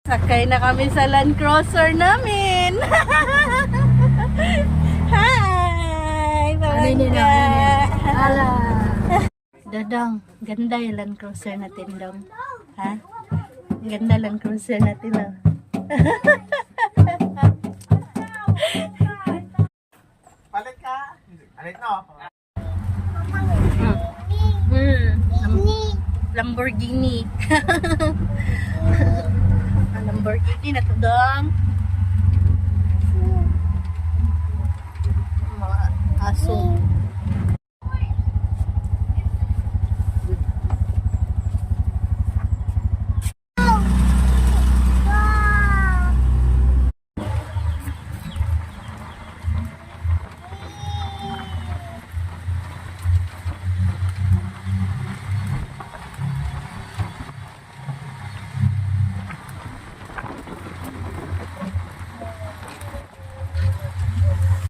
Sakay na kami sa Land Cruiser namin. Hi! Palangga! Ala. Dadang, ganda yung Land Cruiser natin, Dong. Ha? Ganda Land Cruiser natin, oh. Palit ka. Palit no. Lamborghini. Lamborghini na to, Dong. Mga aso.